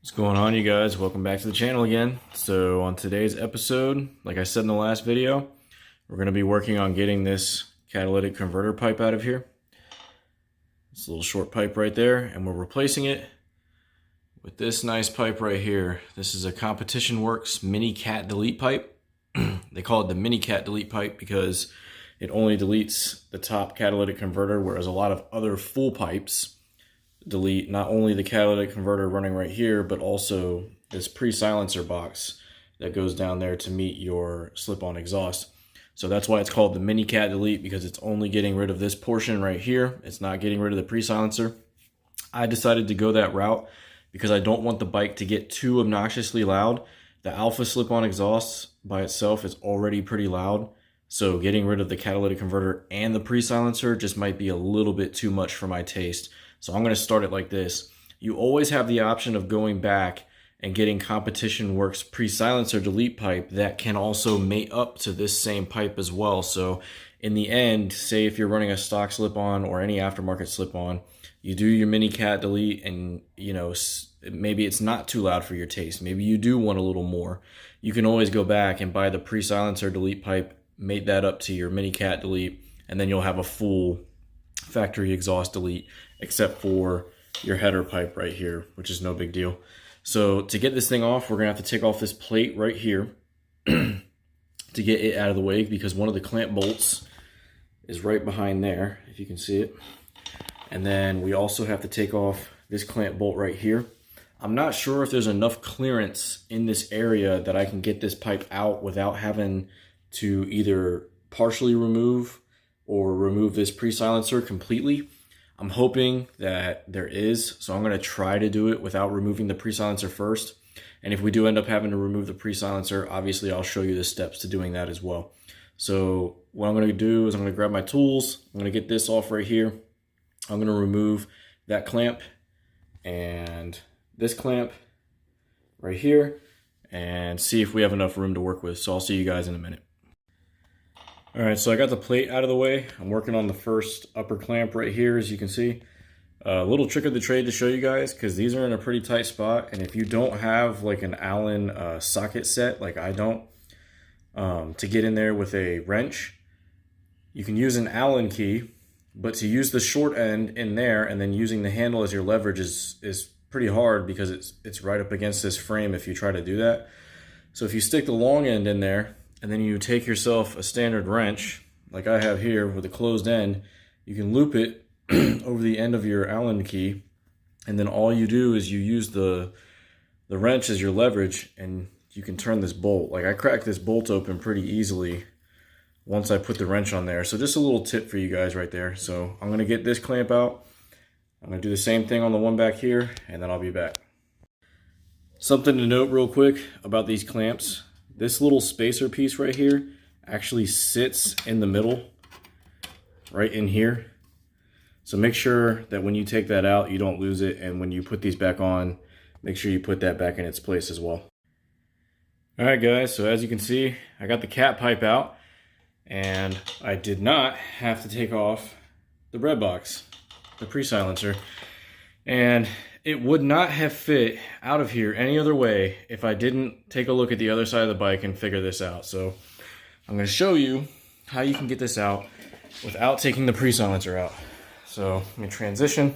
What's going on, you guys? Welcome back to the channel again. So on today's episode, like I said in the last video, we're going to be working on getting this catalytic converter pipe out of here. This little short pipe right there, and we're replacing it with this nice pipe right here. This is a Competition Werkes Mini Cat delete pipe. They call it the Mini Cat delete pipe because it only deletes the top catalytic converter, whereas a lot of other full pipes delete not only the catalytic converter running right here, but also this pre-silencer box that goes down there to meet your slip-on exhaust. So that's why it's called the Mini Cat delete, because it's only getting rid of this portion right here. It's not getting rid of the pre-silencer. I decided to go that route because I don't want the bike to get too obnoxiously loud. The alpha slip-on exhaust by itself is already pretty loud, so getting rid of the catalytic converter and the pre-silencer just might be a little bit too much for my taste. So I'm going to start it like this. You always have the option of going back and getting Competition Werkes pre-silencer delete pipe that can also mate up to this same pipe as well. So in the end, say if you're running a stock slip-on or any aftermarket slip-on, you do your Mini Cat delete and, you know, maybe it's not too loud for your taste. Maybe you do want a little more. You can always go back and buy the pre-silencer delete pipe, mate that up to your Mini Cat delete, and then you'll have a full factory exhaust delete, except for your header pipe right here, which is no big deal. So to get this thing off, we're gonna have to take off this plate right here to get it out of the way, because one of the clamp bolts is right behind there, if you can see it. And then we also have to take off this clamp bolt right here. I'm not sure if there's enough clearance in this area that I can get this pipe out without having to either partially remove or remove this pre-silencer completely. I'm hoping that there is, so I'm going to try to do it without removing the pre-silencer first. And if we do end up having to remove the pre-silencer, obviously I'll show you the steps to doing that as well. So what I'm going to do is I'm going to grab my tools. I'm going to get this off right here. I'm going to remove that clamp and this clamp right here and see if we have enough room to work with. So I'll see you guys in a minute. All right, so I got the plate out of the way. I'm working on the first upper clamp right here, as you can see. A little trick of the trade to show you guys, because these are in a pretty tight spot, and if you don't have like an Allen socket set, like I don't, to get in there with a wrench, you can use an Allen key, but to use the short end in there and then using the handle as your leverage is pretty hard, because it's right up against this frame if you try to do that. So if you stick the long end in there, and then you take yourself a standard wrench, like I have here with a closed end, you can loop it over the end of your Allen key, and then all you do is you use the wrench as your leverage, and you can turn this bolt. Like I cracked this bolt open pretty easily once I put the wrench on there. So just a little tip for you guys right there. So I'm gonna get this clamp out. I'm gonna do the same thing on the one back here, and then I'll be back. Something to note real quick about these clamps. This little spacer piece right here actually sits in the middle, right in here. So make sure that when you take that out, you don't lose it. And when you put these back on, make sure you put that back in its place as well. All right, guys, so as you can see, I got the cat pipe out, and I did not have to take off the bread box, the pre-silencer. And it would not have fit out of here any other way if I didn't take a look at the other side of the bike and figure this out. So I'm going to show you how you can get this out without taking the pre-silencer out. So let me transition.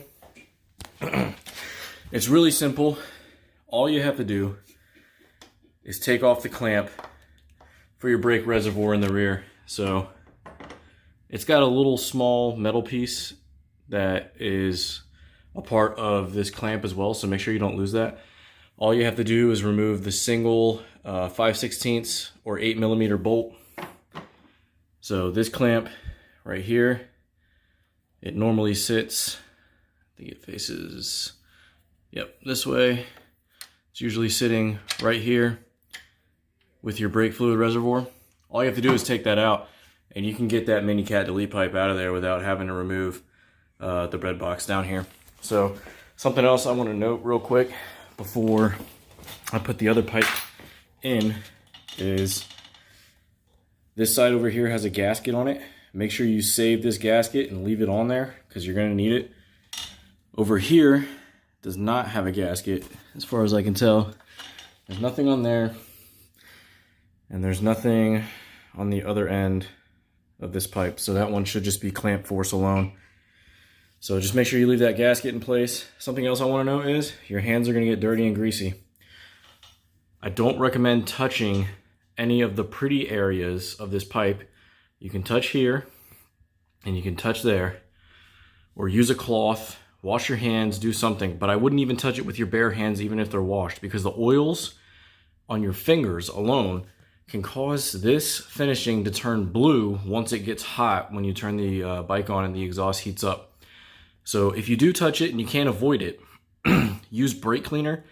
It's really simple. All you have to do is take off the clamp for your brake reservoir in the rear. So it's got a little small metal piece that is a part of this clamp as well, so make sure you don't lose that. All you have to do is remove the single 5/16 or 8mm bolt. So this clamp right here, it normally sits, I think it faces, yep, this way. It's usually sitting right here with your brake fluid reservoir. All you have to do is take that out, and you can get that Mini Cat delete pipe out of there without having to remove the bread box down here. So something else I want to note real quick before I put the other pipe in is this side over here has a gasket on it. Make sure you save this gasket and leave it on there because you're going to need it. Over here, does not have a gasket, as far as I can tell. There's nothing on there, and there's nothing on the other end of this pipe, so that one should just be clamp force alone. So just make sure you leave that gasket in place. Something else I want to note is your hands are going to get dirty and greasy. I don't recommend touching any of the pretty areas of this pipe. You can touch here and you can touch there, or use a cloth, wash your hands, do something, but I wouldn't even touch it with your bare hands even if they're washed, because the oils on your fingers alone can cause this finishing to turn blue once it gets hot when you turn the bike on and the exhaust heats up. So if you do touch it and you can't avoid it, use brake cleaner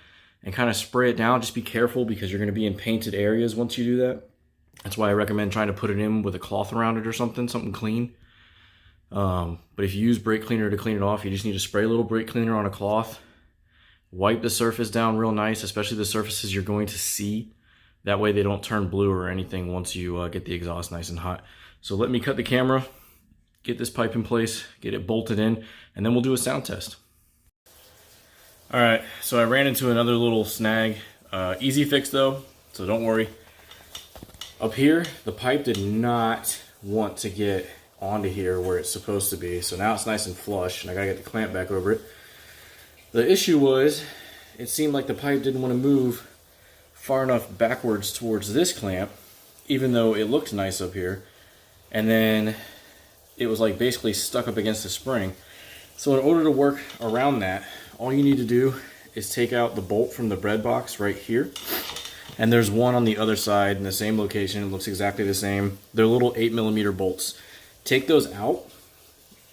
and kind of spray it down. Just be careful because you're going to be in painted areas once you do that. That's why I recommend trying to put it in with a cloth around it or something clean. But if you use brake cleaner to clean it off, you just need to spray a little brake cleaner on a cloth. Wipe the surface down real nice, especially the surfaces you're going to see. That way they don't turn blue or anything once you get the exhaust nice and hot. So let me cut the camera, get this pipe in place, get it bolted in, and then we'll do a sound test. All right, so I ran into another little snag. Easy fix though, so don't worry. Up here, the pipe did not want to get onto here where it's supposed to be. So now it's nice and flush, and I gotta get the clamp back over it. The issue was, it seemed like the pipe didn't want to move far enough backwards towards this clamp, even though it looked nice up here. And then it was like basically stuck up against the spring. So in order to work around that, all you need to do is take out the bolt from the bread box right here. And there's one on the other side in the same location. It looks exactly the same. They're little 8mm bolts. Take those out,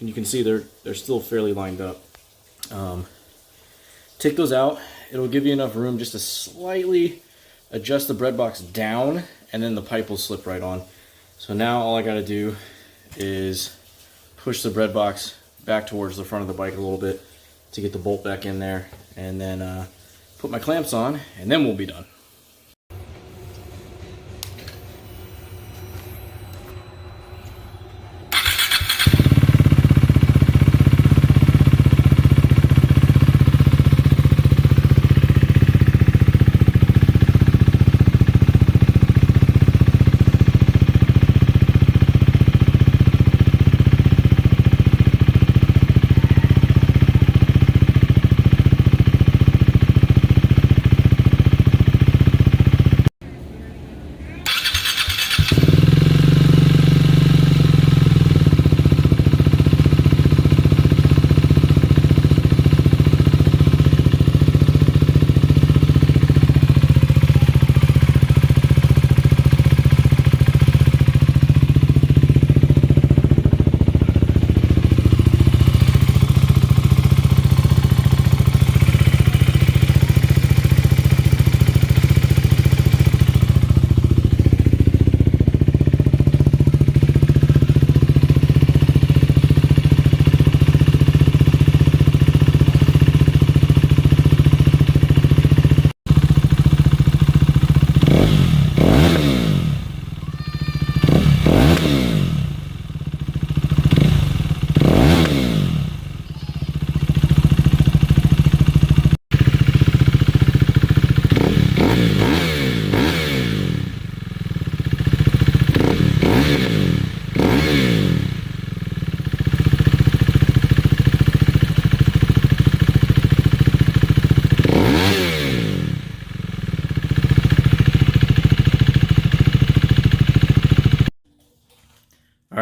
and you can see they're still fairly lined up. Take those out. It'll give you enough room just to slightly adjust the bread box down, and then the pipe will slip right on. So now all I got to do is push the bread box back towards the front of the bike a little bit to get the bolt back in there, and then put my clamps on, and then we'll be done.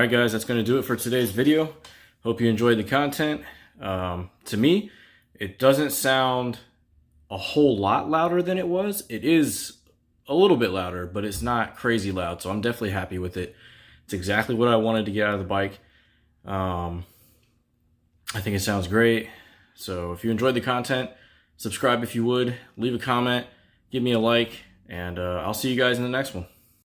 Alright guys, that's going to do it for today's video. Hope you enjoyed the content. To me, it doesn't sound a whole lot louder than it was. It is a little bit louder, but it's not crazy loud, so I'm definitely happy with it. It's exactly what I wanted to get out of the bike. I think it sounds great. So if you enjoyed the content, subscribe if you would, leave a comment, give me a like, and I'll see you guys in the next one.